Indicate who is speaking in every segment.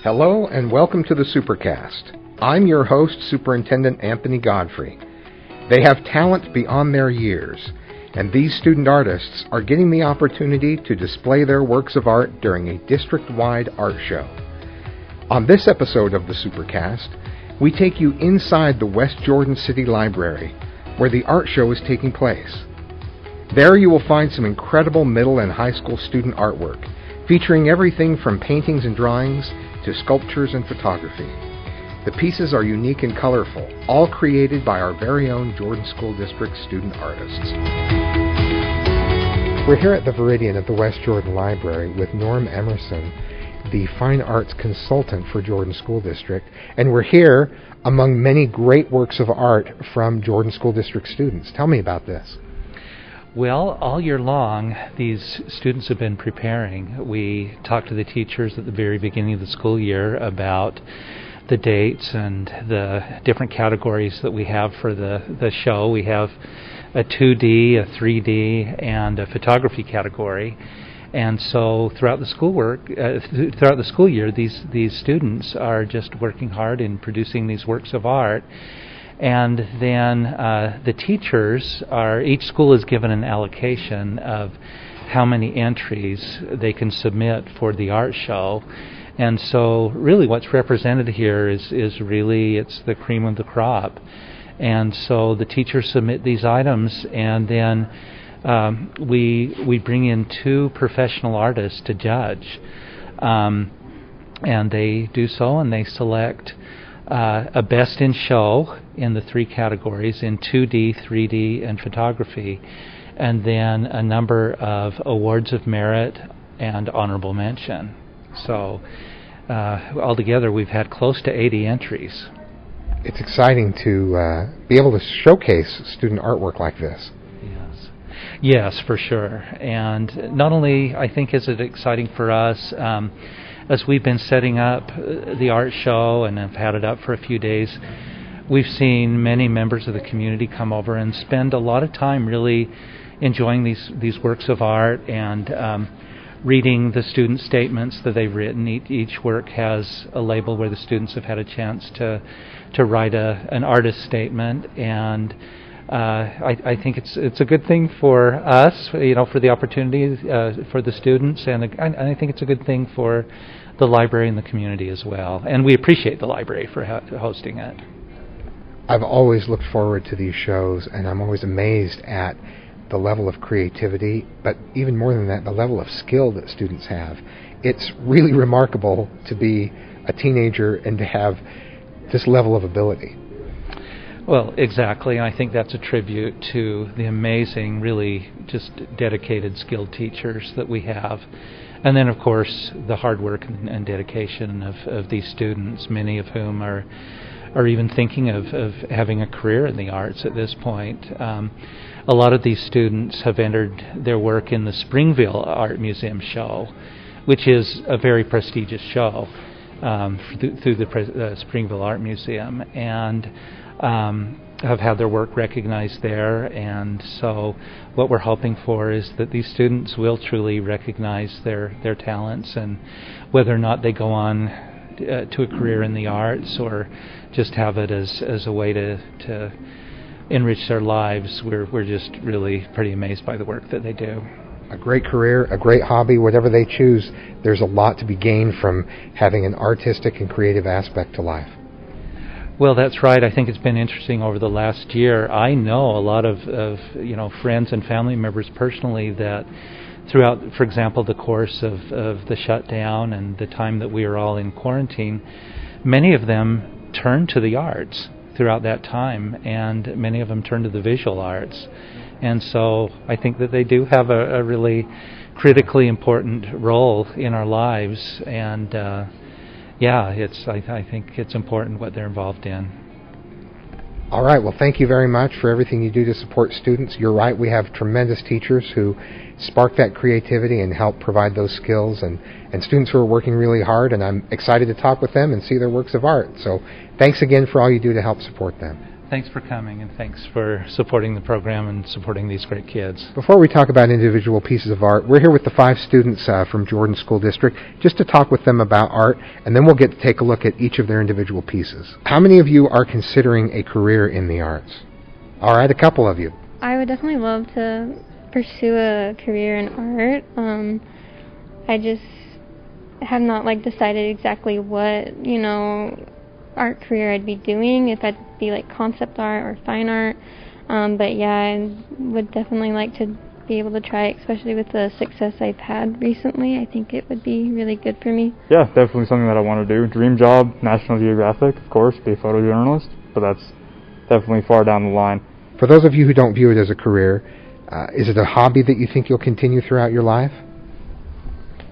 Speaker 1: Hello and welcome to the Supercast. I'm your host, Superintendent Anthony Godfrey. They have talent beyond their years, and these student artists are getting the opportunity to display their works of art during a district-wide art show. On this episode of the Supercast, we take you inside the West Jordan City Library, where the art show is taking place. There you will find some incredible middle and high school student artwork, featuring everything from paintings and drawings to sculptures and photography. The pieces are unique and colorful, all created by our very own Jordan School District student artists. We're here at the Viridian at the West Jordan Library with Norm Emerson, the Fine Arts Consultant for Jordan School District, and we're here among many great works of art from Jordan School District students. Tell me about this.
Speaker 2: Well, all year long, these students have been preparing. We talked to the teachers at the very beginning of the school year about the dates and the different categories that we have for the show. We have a 2D, a 3D, and a photography category. And so throughout the school year, these students are just working hard in producing these works of art. And then the teachers each school is given an allocation of how many entries they can submit for the art show. And so really what's represented here is really, it's the cream of the crop. And so the teachers submit these items, and then we bring in two professional artists to judge. And they do so, and they select a best in show in the three categories in 2D, 3D, and photography, and then a number of awards of merit and honorable mention. So altogether we've had close to 80 entries.
Speaker 1: It's exciting to be able to showcase student artwork like this.
Speaker 2: Yes, for sure. And not only, I think, is it exciting for us, as we've been setting up the art show and have had it up for a few days, we've seen many members of the community come over and spend a lot of time really enjoying these works of art and reading the student statements that they've written. Each work has a label where the students have had a chance to write an artist statement, and I think it's a good thing for us, for the opportunity for the students, and I think it's a good thing for the library and the community as well. And we appreciate the library for hosting it.
Speaker 1: I've always looked forward to these shows, and I'm always amazed at the level of creativity, but even more than that, the level of skill that students have. It's really remarkable to be a teenager and to have this level of ability.
Speaker 2: Well, exactly, and I think that's a tribute to the amazing, really just dedicated, skilled teachers that we have. And then, of course, the hard work and dedication of these students, many of whom are even thinking of having a career in the arts at this point. A lot of these students have entered their work in the Springville Art Museum show, which is a very prestigious show through the Springville Art Museum, and have had their work recognized there. And so what we're hoping for is that these students will truly recognize their talents, and whether or not they go on to a career in the arts or just have it as a way to enrich their lives, we're just really pretty amazed by the work that they do.
Speaker 1: A great career, a great hobby, whatever they choose, there's a lot to be gained from having an artistic and creative aspect to life.
Speaker 2: Well, that's right. I think it's been interesting over the last year. I know a lot of friends and family members personally that throughout, for example, the course of the shutdown and the time that we were all in quarantine, many of them turned to the arts throughout that time, and many of them turned to the visual arts. And so I think that they do have a really critically important role in our lives, and I think it's important what they're involved in.
Speaker 1: All right, well, thank you very much for everything you do to support students. You're right, we have tremendous teachers who spark that creativity and help provide those skills, and students who are working really hard, and I'm excited to talk with them and see their works of art. So thanks again for all you do to help support them.
Speaker 2: Thanks for coming, and thanks for supporting the program and supporting these great kids.
Speaker 1: Before we talk about individual pieces of art, we're here with the 5 students from Jordan School District just to talk with them about art, and then we'll get to take a look at each of their individual pieces. How many of you are considering a career in the arts? All right, a couple of you.
Speaker 3: I would definitely love to pursue a career in art. I just have not decided exactly what, art career I'd be doing, if I'd be concept art or fine art. But yeah, I would definitely like to be able to try it, especially with the success I've had recently. I think it would be really good for me.
Speaker 4: Yeah, definitely something that I want to do. Dream job, National Geographic, of course, be a photojournalist, but that's definitely far down the line.
Speaker 1: For those of you who don't view it as a career, is it a hobby that you think you'll continue throughout your life?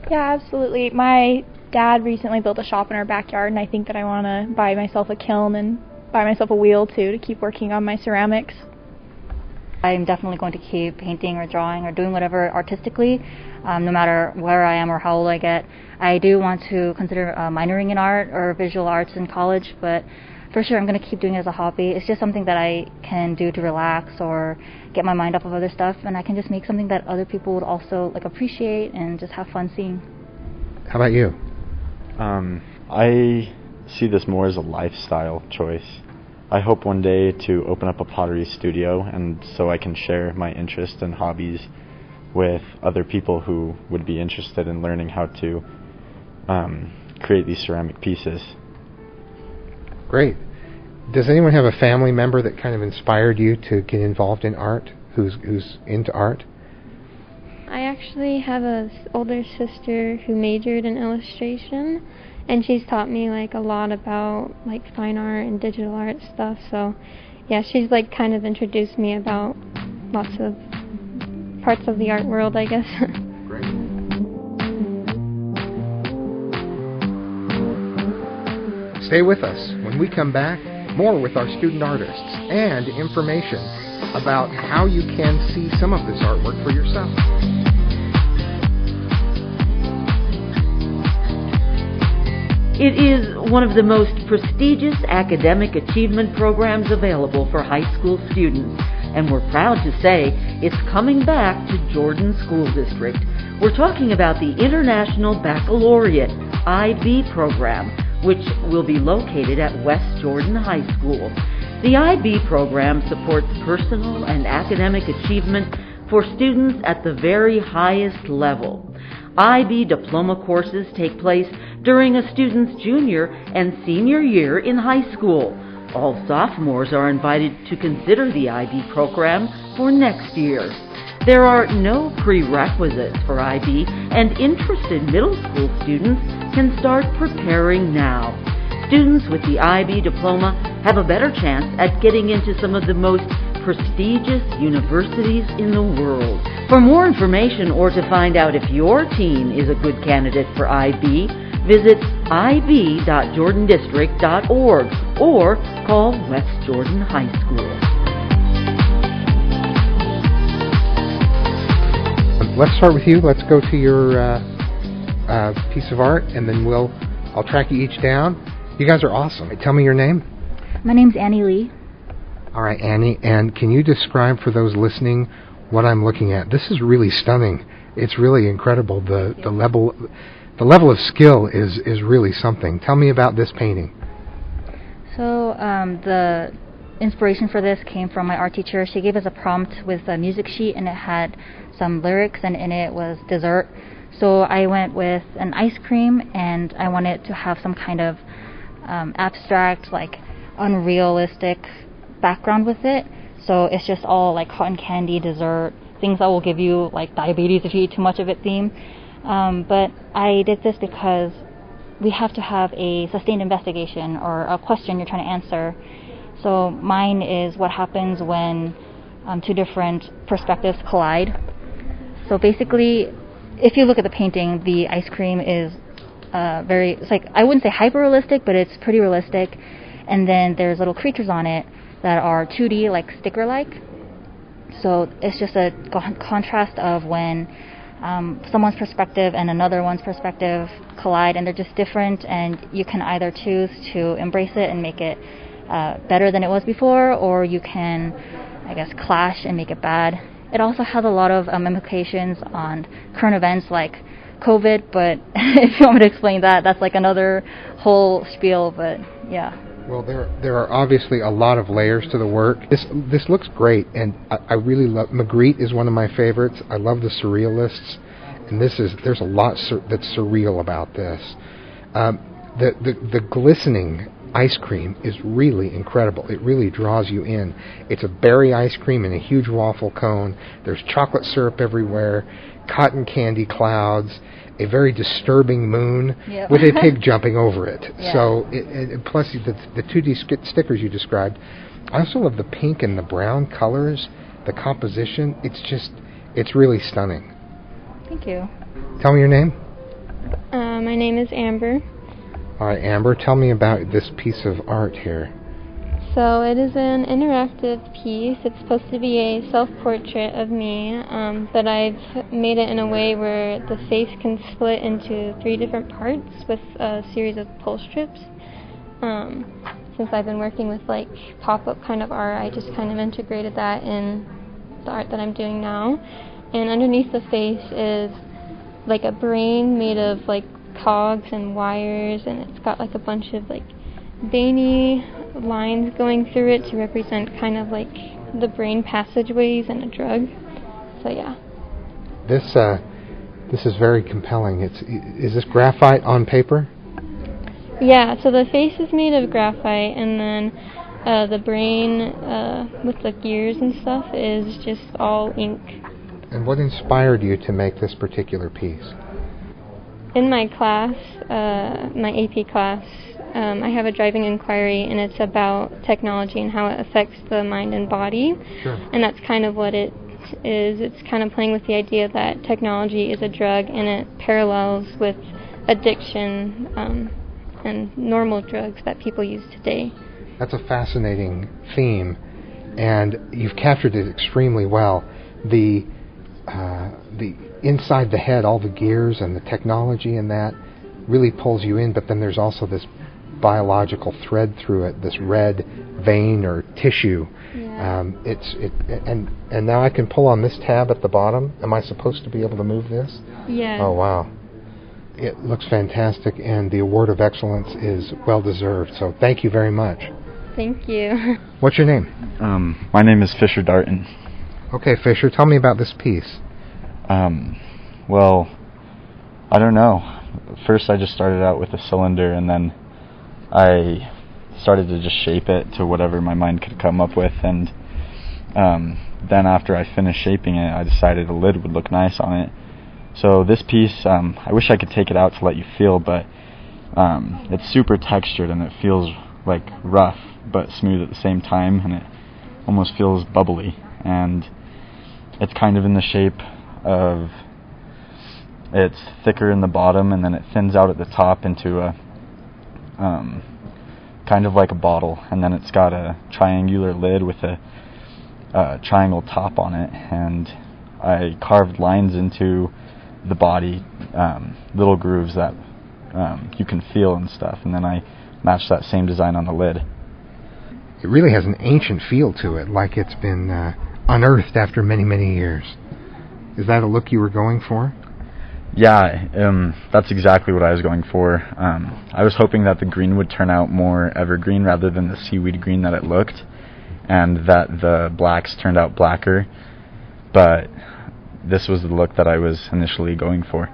Speaker 5: Yeah, absolutely. My dad recently built a shop in our backyard, and I think that I want to buy myself a kiln and buy myself a wheel, too, to keep working on my ceramics.
Speaker 6: I'm definitely going to keep painting or drawing or doing whatever artistically, no matter where I am or how old I get. I do want to consider minoring in art or visual arts in college, but for sure I'm going to keep doing it as a hobby. It's just something that I can do to relax or get my mind off of other stuff, and I can just make something that other people would also appreciate and just have fun seeing.
Speaker 1: How about you?
Speaker 7: I see this more as a lifestyle choice. I hope one day to open up a pottery studio, and so I can share my interests and hobbies with other people who would be interested in learning how to create these ceramic pieces.
Speaker 1: Great. Does anyone have a family member that kind of inspired you to get involved in art, who's into art?
Speaker 3: I actually have an older sister who majored in illustration, and she's taught me a lot about fine art and digital art stuff. So yeah, she's kind of introduced me about lots of parts of the art world, I guess.
Speaker 1: Great. Stay with us. When we come back, more with our student artists and information about how you can see some of this artwork for yourself.
Speaker 8: It is one of the most prestigious academic achievement programs available for high school students, and we're proud to say it's coming back to Jordan School District. We're talking about the International Baccalaureate IB program, which will be located at West Jordan High School. The IB program supports personal and academic achievement for students at the very highest level. IB diploma courses take place during a student's junior and senior year in high school. All sophomores are invited to consider the IB program for next year. There are no prerequisites for IB, and interested middle school students can start preparing now. Students with the IB diploma have a better chance at getting into some of the most prestigious universities in the world. For more information or to find out if your teen is a good candidate for IB, visit ib.jordandistrict.org or call West Jordan High School.
Speaker 1: Let's start with you. Let's go to your piece of art, and then I'll track you each down. You guys are awesome. Tell me your name.
Speaker 6: My name's Annie Lee.
Speaker 1: All right, Annie, and can you describe for those listening what I'm looking at? This is really stunning. It's really incredible. The level of skill is really something. Tell me about this painting.
Speaker 6: So the inspiration for this came from my art teacher. She gave us a prompt with a music sheet, and it had some lyrics, and in it was dessert. So I went with an ice cream, and I wanted to have some kind of abstract, unrealistic background with it. So it's just all cotton candy, dessert, things that will give you diabetes if you eat too much of it theme. But I did this because we have to have a sustained investigation or a question you're trying to answer. So mine is what happens when two different perspectives collide. So basically, if you look at the painting, the ice cream is I wouldn't say hyper-realistic, but it's pretty realistic. And then there's little creatures on it that are 2D, sticker-like. So it's just a contrast of when someone's perspective and another one's perspective collide, and they're just different, and you can either choose to embrace it and make it better than it was before, or you can, I guess, clash and make it bad. It also has a lot of implications on current events like COVID, but if you want me to explain that, that's like another whole spiel, but yeah.
Speaker 1: Well, there are obviously a lot of layers to the work. This looks great, and I really love... Magritte is one of my favorites. I love the surrealists, and there's a lot that's surreal about this. The glistening ice cream is really incredible. It really draws you in. It's a berry ice cream in a huge waffle cone. There's chocolate syrup everywhere, cotton candy clouds, a very disturbing moon with a pig jumping over it. Yeah. So, plus the 2D stickers you described. I also love the pink and the brown colors, the composition. It's really stunning.
Speaker 6: Thank you.
Speaker 1: Tell me your name.
Speaker 3: My name is Amber.
Speaker 1: All right, Amber, tell me about this piece of art here.
Speaker 3: So it is an interactive piece. It's supposed to be a self-portrait of me, but I've made it in a way where the face can split into 3 different parts with a series of pull strips. Since I've been working with like pop-up kind of art, I just kind of integrated that in the art that I'm doing now. And underneath the face is like a brain made of like cogs and wires, and it's got like a bunch of like veiny lines going through it to represent kind of like the brain passageways in a drug. So yeah. This is very compelling. Is this graphite on paper? Yeah, so the face is made of graphite, and then the brain with the gears and stuff is just all ink. And what inspired you to make this particular piece? In my class, my AP class, I have a driving inquiry, and it's about technology and how it affects the mind and body. Sure. And that's kind of what it is. It's kind of playing with the idea that technology is a drug, and it parallels with addiction and normal drugs that people use today. That's a fascinating theme, and you've captured it extremely well. The inside the head, all the gears and the technology and that really pulls you in, but then there's also this biological thread through it, this red vein or tissue. Yeah. And now I can pull on this tab at the bottom. Am I supposed to be able to move this? Yeah. Oh, wow. It looks fantastic, and the award of excellence is well deserved. So thank you very much. Thank you. What's your name?
Speaker 7: My name is Fisher Darton.
Speaker 1: Okay, Fisher, tell me about this piece.
Speaker 7: Well, I don't know. First I just started out with a cylinder, and then I started to just shape it to whatever my mind could come up with, and then after I finished shaping it, I decided a lid would look nice on it. So this piece, I wish I could take it out to let you feel, but it's super textured, and it feels like rough but smooth at the same time, and it almost feels bubbly, and it's kind of in the shape of, it's thicker in the bottom, and then it thins out at the top into a kind of like a bottle, and then it's got a triangular lid with a triangle top on it, and I carved lines into the body, little grooves that you can feel and stuff, and then I matched that same design on the lid.
Speaker 1: It really has an ancient feel to it, like it's been unearthed after many, many years. Is that a look you were going for?
Speaker 7: Yeah, that's exactly what I was going for. I was hoping that the green would turn out more evergreen rather than the seaweed green that it looked, and that the blacks turned out blacker, but this was the look that I was initially going for.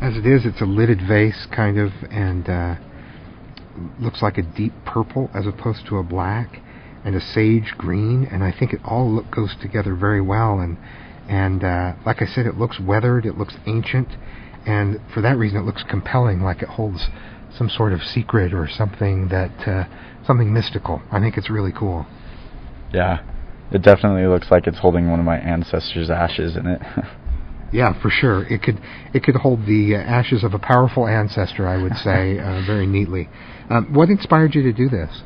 Speaker 1: As it is, it's a lidded vase, kind of, and looks like a deep purple as opposed to a black, and a sage green, and I think it all goes together very well, and like I said, it looks weathered, it looks ancient, and for that reason it looks compelling, like it holds some sort of secret or something something mystical. I think it's really cool.
Speaker 7: Yeah, it definitely looks like it's holding one of my ancestors' ashes in it.
Speaker 1: Yeah, for sure. It could hold the ashes of a powerful ancestor, I would say, very neatly. What inspired you to do this?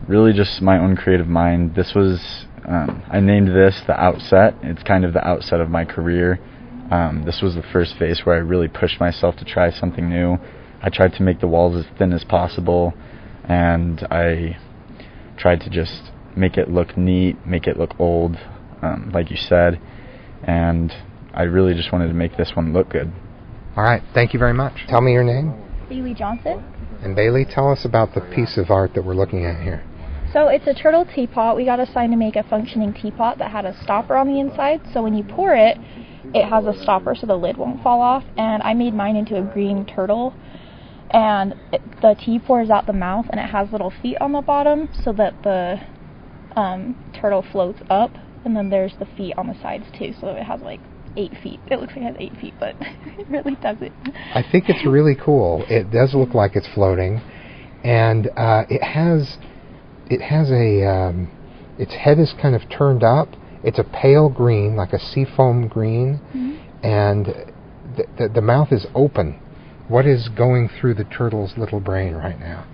Speaker 7: Really just my own creative mind. This was, I named this The Outset. It's kind of the outset of my career. This was the first vase where I really pushed myself to try something new. I tried to make the walls as thin as possible, and I tried to just make it look neat, make it look old, like you said, and I really just wanted to make this one look good.
Speaker 1: All right, thank you very much. Tell me your name.
Speaker 5: Bailey Johnson.
Speaker 1: And Bailey, tell us about the piece of art that we're looking at here.
Speaker 5: So it's a turtle teapot. We got assigned to make a functioning teapot that had a stopper on the inside, so when you pour it, it has a stopper so the lid won't fall off, and I made mine into a green turtle, and the tea pours out the mouth, and it has little feet on the bottom so that the turtle floats up, and then there's the feet on the sides too, so it has like 8 feet. It looks like it has 8 feet, but it really doesn't.
Speaker 1: I think it's really cool. It does look like it's floating, and its head is kind of turned up. It's a pale green, like a seafoam green, and the mouth is open. What is going through the turtle's little brain right now?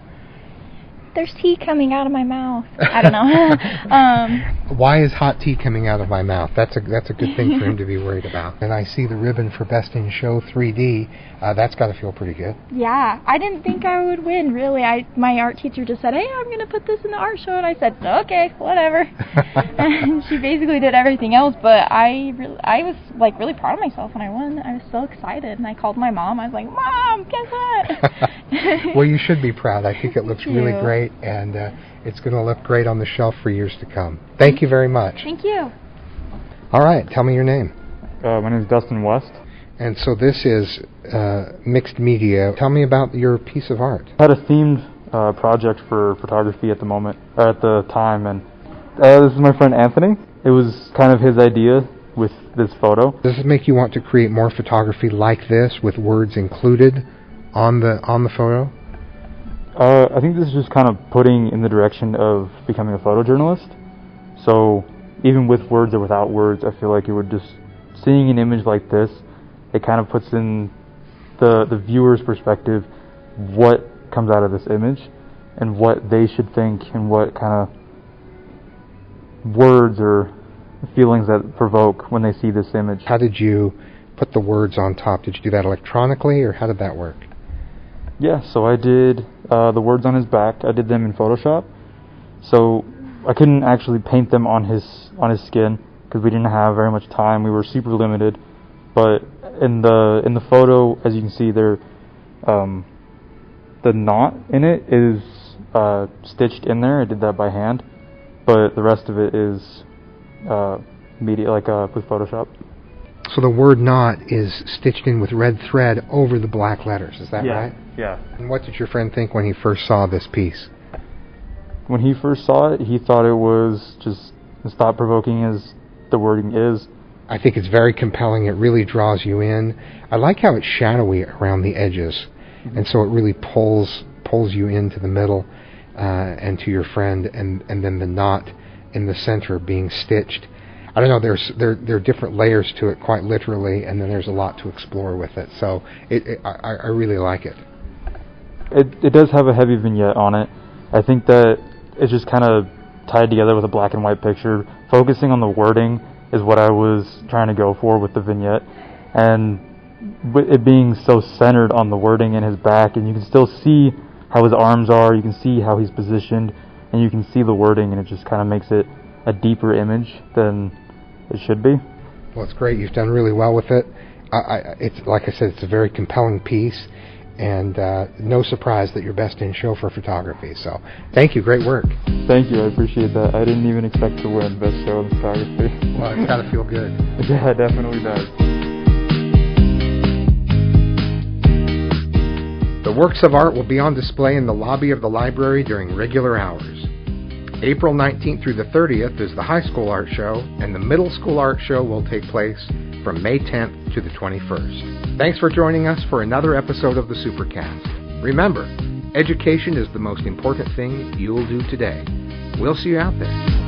Speaker 5: There's tea coming out of my mouth. I don't know.
Speaker 1: Why is hot tea coming out of my mouth? That's a good thing for him to be worried about. And I see the ribbon for Best in Show 3D. That's got to feel pretty good.
Speaker 5: Yeah, I didn't think I would win, really. My art teacher just said, hey, I'm going to put this in the art show. And I said, okay, whatever. And she basically did everything else. But I was like really proud of myself when I won. I was so excited. And I called my mom. I was like, Mom, guess what?
Speaker 1: Well, you should be proud. I think it looks
Speaker 5: Thank
Speaker 1: really
Speaker 5: you.
Speaker 1: great. And it's going to look great on the shelf for years to come. Thank you very much.
Speaker 5: Thank you.
Speaker 1: All right, tell me your name.
Speaker 4: My name is Dustin West.
Speaker 1: And so this is mixed media. Tell me about your piece of art.
Speaker 4: I had a themed project for photography at the time, and this is my friend Anthony. It was kind of his idea with this photo.
Speaker 1: Does it make you want to create more photography like this with words included on the photo?
Speaker 4: I think this is just kind of putting in the direction of becoming a photojournalist. So even with words or without words, I feel like it would just, seeing an image like this, it kind of puts in the viewer's perspective what comes out of this image and what they should think and what kind of words or feelings that provoke when they see this image.
Speaker 1: How did you put the words on top? Did you do that electronically, or how did that work?
Speaker 4: Yeah, so I did the words on his back. I did them in Photoshop. So I couldn't actually paint them on his skin because we didn't have very much time. We were super limited. But in the photo, as you can see, there, the knot in it is stitched in there. I did that by hand, but the rest of it is with Photoshop.
Speaker 1: So the word "not" is stitched in with red thread over the black letters. Is that right?
Speaker 4: Yeah.
Speaker 1: And what did your friend think when he first saw this piece?
Speaker 4: When he first saw it, he thought it was just as thought-provoking as the wording is.
Speaker 1: I think it's very compelling. It really draws you in. I like how it's shadowy around the edges, and so it really pulls you into the middle and to your friend, and then the knot in the center being stitched. I don't know. There are different layers to it, quite literally, and then there's a lot to explore with it. So I really like it.
Speaker 4: It does have a heavy vignette on it. I think that it's just kind of tied together with a black and white picture. Focusing on the wording is what I was trying to go for with the vignette, and with it being so centered on the wording in his back, and you can still see how his arms are, you can see how he's positioned, and you can see the wording, and it just kind of makes it a deeper image than it should be.
Speaker 1: Well, it's great. You've done really well with it. It's like I said, it's a very compelling piece, and no surprise that you're Best in Show for photography. So, thank you. Great work.
Speaker 4: Thank you. I appreciate that. I didn't even expect to win Best Show in photography.
Speaker 1: Well, it's got to feel good.
Speaker 4: Yeah, it definitely does.
Speaker 1: The works of art will be on display in the lobby of the library during regular hours. April 19th through the 30th is the High School Art Show, and the Middle School Art Show will take place from May 10th to the 21st. Thanks for joining us for another episode of the Supercast. Remember, education is the most important thing you'll do today. We'll see you out there.